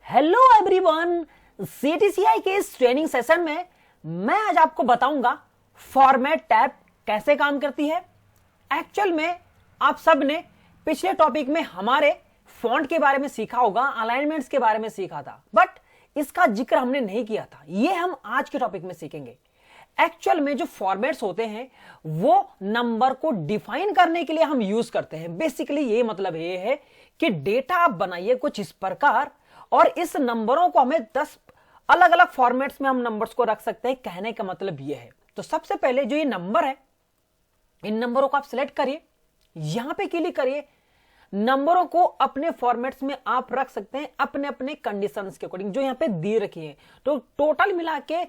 Hello everyone, सीटीसीआई के इस training session में मैं आज आपको बताऊंगा फॉर्मेट टैब कैसे काम करती है। एक्चुअल में आप सब ने पिछले टॉपिक में हमारे फॉन्ट के बारे में सीखा होगा, अलाइनमेंट्स के बारे में सीखा था, बट इसका जिक्र हमने नहीं किया था। ये हम आज के टॉपिक में सीखेंगे। एक्चुअल में जो फॉर्मेट्स होते हैं वो नंबर को डिफाइन करने के लिए हम यूज करते हैं। बेसिकली ये मतलब ये है कि डेटा आप बनाइए कुछ इस प्रकार और इस नंबरों को हमें 10 अलग अलग फॉर्मेट्स में हम नंबर्स को रख सकते हैं। कहने का मतलब ये है, तो सबसे पहले जो ये नंबर है, इन नंबरों को आप सिलेक्ट करिए, यहां पे क्लिक करिए। नंबरों को अपने फॉर्मेट्स में आप रख सकते हैं अपने अपने कंडीशंस के अकॉर्डिंग जो यहां पे दी रखी है। तो टोटल मिला के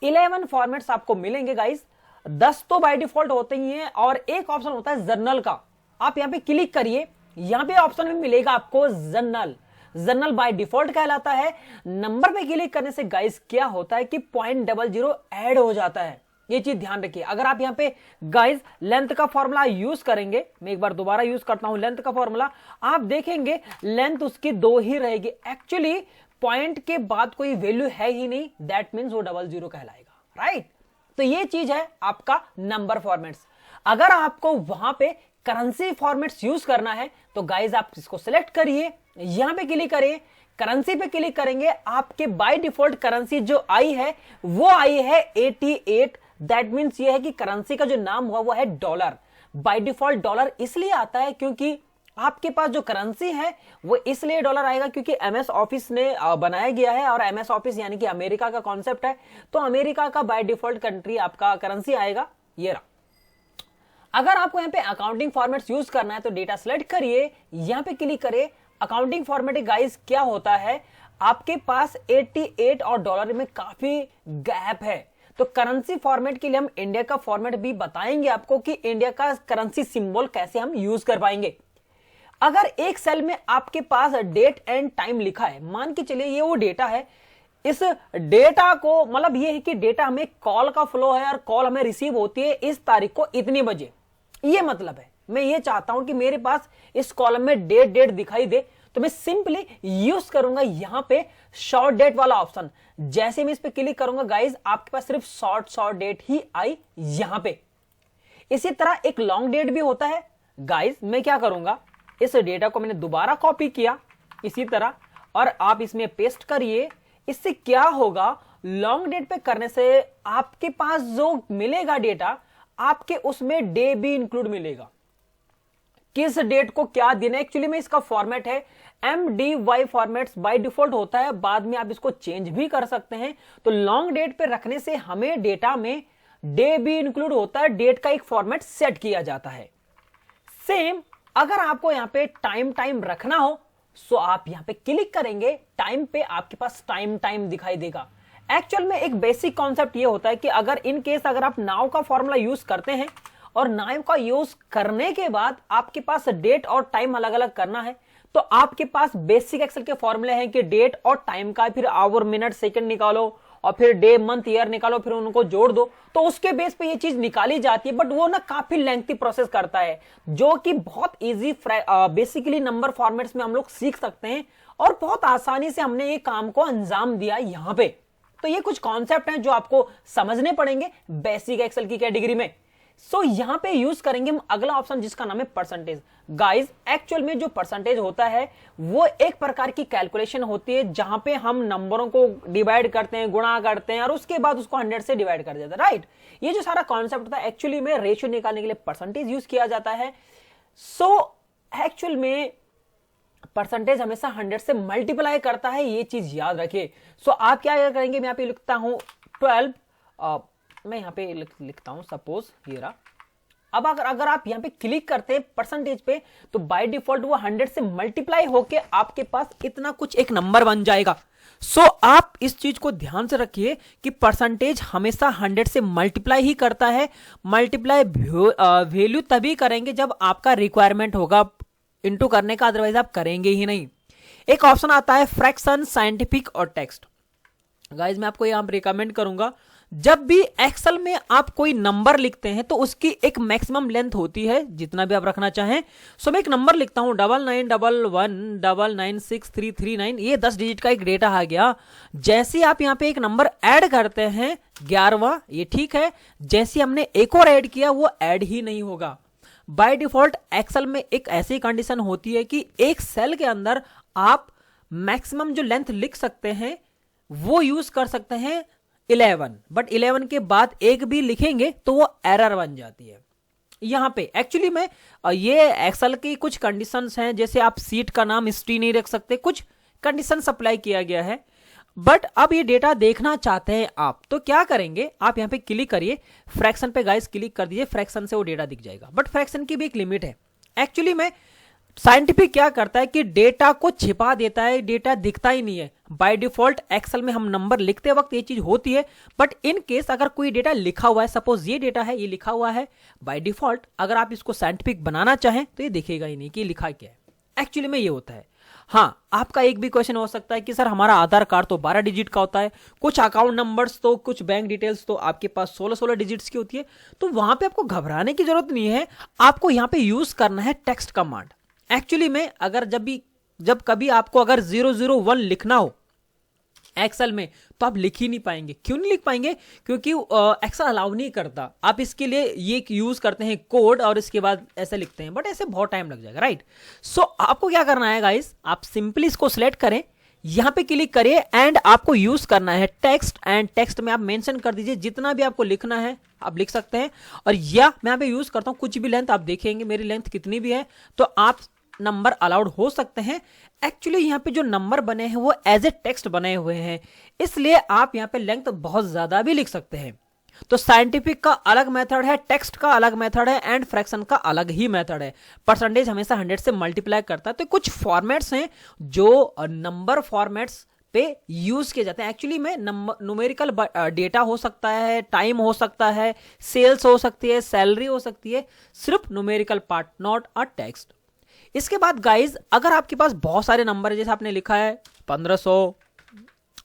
11 फॉर्मेट्स आपको मिलेंगे गाइस। 10 तो बाय डिफॉल्ट होते ही हैं और एक ऑप्शन होता है जर्नल का। आप यहां पे क्लिक करिए, यहां पे ऑप्शन में मिलेगा आपको जर्नल। जर्नल बाय डिफॉल्ट कहलाता है। नंबर पे क्लिक करने से गाइस क्या होता है कि 0.00 ऐड हो जाता है। ये चीज ध्यान रखिए। अगर आप यहां पे गाइस लेंथ का फॉर्मूला यूज करेंगे, मैं एक बार दोबारा यूज करता हूं लेंथ का फॉर्मूला, आप देखेंगे लेंथ उसकी 2 ही रहेगी। एक्चुअली पॉइंट के बाद कोई वैल्यू है ही नहीं, दैट मींस वो 00 कहलाएगा, राइट। तो ये चीज है आपका नंबर फॉर्मेट्स। अगर आपको वहां पे करेंसी फॉर्मेट्स यूज करना है तो गाइस आप इसको सिलेक्ट करिए, यहां पे क्लिक करिए, करेंसी पे क्लिक करेंगे, आपके बाय डिफॉल्ट करेंसी जो आई है वो आई है 88। दैट मींस ये है कि करेंसी का जो नाम हुआ वो है डॉलर। बाय डिफॉल्ट डॉलर इसलिए आता है क्योंकि आपके पास जो करेंसी है वो इसलिए डॉलर आएगा क्योंकि एमएस ऑफिस ने बनाया गया है और एमएस ऑफिस यानी कि अमेरिका का कॉन्सेप्ट है। तो अमेरिका का बाय डिफॉल्ट कंट्री आपका करेंसी आएगा, ये रहा। अगर आपको यहाँ पे अकाउंटिंग फॉर्मेट्स यूज करना है तो डेटा सेलेक्ट करिए, यहां पे क्लिक करिए। अकाउंटिंग फॉर्मेट गाइस क्या होता है, आपके पास 88 और डॉलर में काफी गैप है। तो करेंसी फॉर्मेट के लिए हम इंडिया का फॉर्मेट भी बताएंगे आपको कि इंडिया का करेंसी सिंबल कैसे हम यूज कर पाएंगे। अगर एक सेल में आपके पास डेट एंड टाइम लिखा है, मान के चलिए ये वो डेटा है, इस डेटा को मतलब ये है कि डेटा हमें कॉल का फ्लो है और कॉल हमें रिसीव होती है इस तारीख को इतने बजे। ये मतलब है मैं ये चाहता हूं कि मेरे पास इस कॉलम में डेट दिखाई दे, तो मैं सिंपली यूज करूंगा यहां पे शॉर्ट डेट वाला ऑप्शन। जैसे मैं इस पे क्लिक करूंगा गाइस, आपके पास सिर्फ शॉर्ट डेट ही आई यहां पे। इसी तरह एक लॉन्ग डेट भी होता है गाइस। मैं क्या करूंगा, इस डेटा को मैंने दोबारा कॉपी किया इसी तरह और आप इसमें पेस्ट करिए। इससे क्या होगा, लॉन्ग डेट पे करने से आपके पास जो मिलेगा डेटा, आपके उसमें डे भी इंक्लूड मिलेगा, किस डेट को क्या दिन है। एक्चुअली में इसका फॉर्मेट है MDY फॉर्मेट्स बाय डिफॉल्ट होता है, बाद में आप इसको चेंज भी कर सकते हैं। तो लॉन्ग डेट पे रखने से हमें डेटा में डे भी इंक्लूड होता है, डेट का एक फॉर्मेट सेट किया जाता है। सेम अगर आपको यहां पे टाइम रखना हो तो आप यहां पे क्लिक करेंगे, टाइम पे आपके पास टाइम दिखाई देगा। एक्चुअल में एक बेसिक कॉन्सेप्ट ये होता है कि अगर इन केस अगर आप नाउ का फॉर्मूला यूज करते हैं और नाउ का यूज करने के बाद आपके पास डेट और टाइम अलग अलग करना है, तो आपके पास बेसिक एक्सेल के फॉर्मूले हैं कि डेट और टाइम का, फिर आवर मिनट सेकंड निकालो और फिर डे मंथ ईयर निकालो, फिर उनको जोड़ दो, तो उसके बेस पे ये चीज निकाली जाती है। बट वो ना काफी लेंथी प्रोसेस करता है, जो कि बहुत इजी बेसिकली नंबर फॉर्मेट्स में हम लोग सीख सकते हैं और बहुत आसानी से हमने ये काम को अंजाम दिया यहां पे। तो ये कुछ कॉन्सेप्ट हैं जो आपको समझने पड़ेंगे बेसिक एक्सेल की कैटेगरी में। सो यहां पे यूज करेंगे हम अगला ऑप्शन जिसका नाम है परसेंटेज। गाइस एक्चुअल में जो परसेंटेज होता है वो एक प्रकार की कैलकुलेशन होती है जहां पे हम नंबरों को डिवाइड करते हैं, गुणा करते हैं और उसके बाद उसको 100 से डिवाइड कर देते हैं, राइट। ये जो सारा कॉन्सेप्ट होता है एक्चुअली में रेशियो निकालने के लिए परसेंटेज यूज किया जाता है। सो एक्चुअल में परसेंटेज हमेशा 100 से मल्टीप्लाई करता है, ये चीज याद रखिए। सो आप क्या करेंगे, मैं यहां पे लिखता हूं 12, मैं यहां पे लिखता हूं सपोज ये रहा। अब अगर आप यहां पे क्लिक करते हैं परसेंटेज पे तो बाय डिफॉल्ट वो 100 से मल्टीप्लाई होके आपके पास इतना कुछ एक नंबर बन जाएगा। सो आप इस चीज को ध्यान से रखिए कि परसेंटेज हमेशा 100 से मल्टीप्लाई ही करता है। मल्टीप्लाई वैल्यू तभी करेंगे जब आपका रिक्वायरमेंट होगा इनटू करने का, अदरवाइज आप करेंगे ही नहीं। एक ऑप्शन आता है फ्रैक्शन, साइंटिफिक और टेक्स्ट। गाइज मैं आपको यहां रिकमेंड करूंगा जब भी एक्सेल में आप कोई नंबर लिखते हैं तो उसकी एक मैक्सिमम लेंथ होती है, जितना भी आप रखना चाहें। सो मैं एक नंबर लिखता हूं 9911996339, ये 10 डिजिट का एक डेटा आ गया। जैसे आप यहां पे एक नंबर ऐड करते हैं 11वां, ये ठीक है, जैसे हमने एक और ऐड किया वो ऐड ही नहीं होगा। बाय डिफॉल्ट एक्सेल में एक ऐसी कंडीशन होती है कि एक सेल के अंदर आप मैक्सिमम जो लेंथ लिख सकते हैं वो यूज कर सकते हैं 11, बट 11 के बाद एक भी लिखेंगे तो वो एरर बन जाती है। यहां पे एक्चुअली में ये एक्सेल की कुछ कंडीशंस हैं, जैसे आप सीट का नाम हिस्ट्री नहीं रख सकते, कुछ कंडीशन अप्लाई किया गया है। बट अब ये डेटा देखना चाहते हैं आप, तो क्या करेंगे, आप यहां पे क्लिक करिए, फ्रैक्शन पे गाइस क्लिक कर दीजिए, फ्रैक्शन से वो डेटा दिख जाएगा। बट फ्रैक्शन की भी एक लिमिट है। एक्चुअली में साइंटिफिक क्या करता है कि डेटा को छिपा देता है, डेटा दिखता ही नहीं है। बाय डिफॉल्ट एक्सेल में हम नंबर लिखते वक्त ये चीज होती है, बट इन केस अगर कोई डेटा लिखा हुआ है, सपोज ये डेटा है, ये लिखा हुआ है, बाय डिफॉल्ट अगर आप इसको साइंटिफिक बनाना चाहें तो ये दिखेगा ही नहीं कि लिखा क्या है। एक्चुअली में ये होता है। हाँ, आपका एक भी क्वेश्चन हो सकता है कि सर हमारा आधार कार्ड तो 12 डिजिट का होता है, कुछ अकाउंट नंबर्स तो, कुछ बैंक डिटेल्स तो आपके पास 16 डिजिट्स की होती है। तो वहां पे आपको घबराने की जरूरत नहीं है, आपको यहां पे यूज करना है टेक्स्ट कमांड। एक्चुअली में अगर जब कभी आपको अगर 001 लिखना हो एक्सेल में तो आप लिख ही नहीं पाएंगे। क्यों नहीं लिख पाएंगे? क्योंकि एक्सेल अलाउ नहीं करता। आप इसके लिए ये यूज करते हैं कोड और इसके बाद ऐसे लिखते हैं, बट ऐसे बहुत टाइम लग जाएगा, राइट। सो आपको क्या करना है गाइस, आप सिंपली इसको सिलेक्ट करें, यहां पे क्लिक करिए एंड आपको यूज करना है टेक्स्ट। एंड टेक्स्ट में आप मेंशन कर दीजिए जितना भी आपको लिखना है आप लिख सकते हैं। और या मैं यहां पे यूज करता हूं कुछ भी लेंथ, आप देखेंगे मेरी लेंथ कितनी भी है, तो आप नंबर अलाउड हो सकते हैं। एक्चुअली यहां पे जो नंबर बने हैं वो एज ए टेक्स्ट बने हुए हैं, इसलिए आप यहां पे लेंथ बहुत ज्यादा भी लिख सकते हैं। तो साइंटिफिक का अलग मेथड है, टेक्स्ट का अलग मेथड है एंड फ्रैक्शन का अलग ही मेथड है। परसेंटेज हमेशा 100 से मल्टीप्लाई करता है। तो कुछ फॉर्मेट्स हैं जो नंबर फॉर्मेट्स पे यूज किए जाते हैं। एक्चुअली में न्यूमेरिकल डेटा हो सकता है, टाइम हो सकता है, सेल्स हो सकती है, सैलरी हो सकती है, सिर्फ numerical part, not a text. इसके बाद गाइज अगर आपके पास बहुत सारे नंबर है, जैसे आपने लिखा है 1500,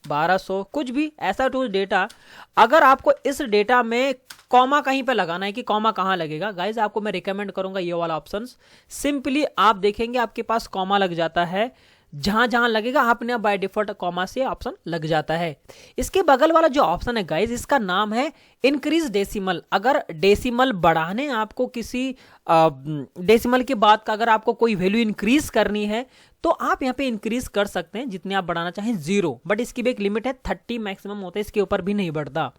1200, कुछ भी ऐसा टू डेटा, अगर आपको इस डेटा में कॉमा कहीं पे लगाना है कि कॉमा कहां लगेगा, गाइज आपको मैं रिकमेंड करूंगा ये वाला ऑप्शन। सिंपली आप देखेंगे आपके पास कॉमा लग जाता है, जहां जहां लगेगा आपने बाय डिफॉल्ट कॉमा से ऑप्शन लग जाता है। इसके बगल वाला जो ऑप्शन है गाइज, इसका नाम है इंक्रीज डेसिमल। अगर डेसिमल बढ़ाने, आपको किसी डेसिमल के बाद का अगर आपको कोई वैल्यू इंक्रीज करनी है तो आप यहां पे इंक्रीज कर सकते हैं जितने आप बढ़ाना चाहें, 0, बट इसकी भी एक लिमिट है, 30 मैक्सिमम होता है, इसके ऊपर भी नहीं बढ़ता।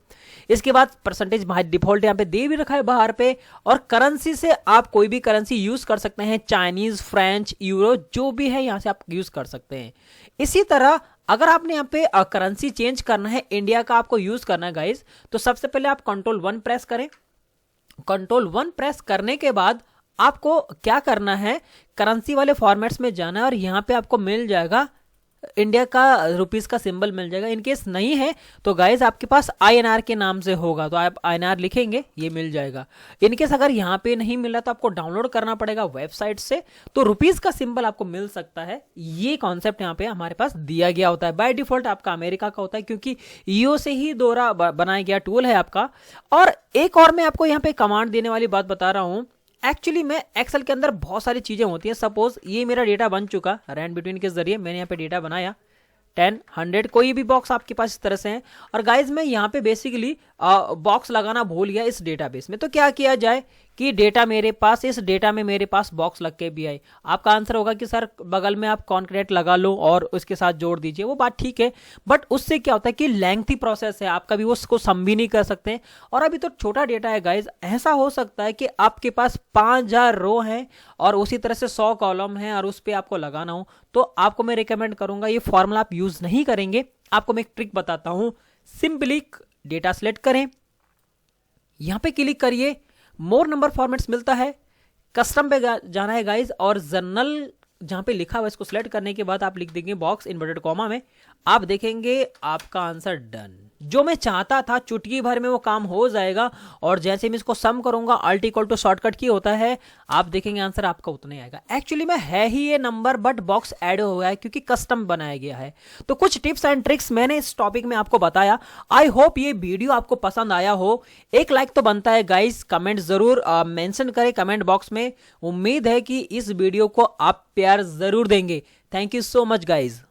इसके बाद परसेंटेज डिफॉल्ट यहां पे दे भी रखा है बाहर पे। और करेंसी से आप कोई भी करेंसी यूज कर सकते हैं, चाइनीज, फ्रेंच, यूरो, जो भी है यहां से आप यूज कर सकते हैं। इसी तरह अगर आपने यहाँ पे करेंसी चेंज करना है, इंडिया का आपको यूज करना है गाइज, तो सबसे पहले आप Ctrl+1 प्रेस करें। Ctrl+1 प्रेस करने के बाद आपको क्या करना है, करेंसी वाले फॉर्मेट्स में जाना है और यहां पे आपको मिल जाएगा इंडिया का रुपीस का सिंबल मिल जाएगा। इनकेस नहीं है तो गाइज आपके पास INR के नाम से होगा, तो आप INR लिखेंगे, ये मिल जाएगा। इनकेस अगर यहाँ पे नहीं मिला तो आपको डाउनलोड करना पड़ेगा वेबसाइट से, तो रुपीस का सिंबल आपको मिल सकता है। ये कॉन्सेप्ट यहाँ पे हमारे पास दिया गया होता है। बाय डिफॉल्ट आपका अमेरिका का होता है, क्योंकि ईओ से ही दोहरा बनाया गया टूल है आपका। और एक और मैं आपको यहाँ पे कमांड देने वाली बात बता रहा हूँ। एक्चुअली में एक्सेल के अंदर बहुत सारी चीजें होती हैं। सपोज ये मेरा डेटा बन चुका, रैंड बिटवीन के जरिए मैंने यहाँ पे डेटा बनाया 10, 100, कोई भी बॉक्स आपके पास इस तरह से है। और गाइज मैं यहाँ पे बेसिकली बॉक्स लगाना भूल गया इस डेटाबेस में, तो क्या किया जाए कि डेटा मेरे पास, इस डेटा में मेरे पास बॉक्स लग के भी आए। आपका आंसर होगा कि सर बगल में आप कॉन्क्रीट लगा लो और उसके साथ जोड़ दीजिए, वो बात ठीक है, बट उससे क्या होता है कि लेंथी प्रोसेस है, आप कभी उसको सम भी नहीं कर सकते। और अभी तो छोटा डेटा है गाइज, ऐसा हो सकता है कि आपके पास 5000 रो है और उसी तरह से 100 कॉलम है और उस पर आपको लगाना हो, तो आपको मैं रिकमेंड करूंगा ये फॉर्मूला आप यूज नहीं करेंगे। आपको मैं एक ट्रिक बताता हूं, सिंपली डेटा सिलेक्ट करें, यहां पे क्लिक करिए, मोर नंबर फॉर्मेट्स मिलता है, कस्टम पे जाना है गाइज और जनरल जहां पे लिखा हुआ इसको सिलेक्ट करने के बाद आप लिख देंगे बॉक्स इन्वर्टेड कॉमा में, आप देखेंगे आपका आंसर डन। जो मैं चाहता था चुटकी भर में वो काम हो जाएगा। और जैसे मैं इसको सम करूंगा अल्ट इक्वल टू शॉर्टकट की होता है, आप देखेंगे आंसर आपका उतना ही आएगा। एक्चुअली में है ही ये नंबर, बट बॉक्स ऐड हो गया है क्योंकि कस्टम बनाया गया है। तो कुछ टिप्स एंड ट्रिक्स मैंने इस टॉपिक में आपको बताया। आई होप ये वीडियो आपको पसंद आया हो। एक लाइक तो बनता है गाइस, कमेंट जरूर मेंशन करें कमेंट बॉक्स में। उम्मीद है कि इस वीडियो को आप प्यार जरूर देंगे। Thank you so much guys.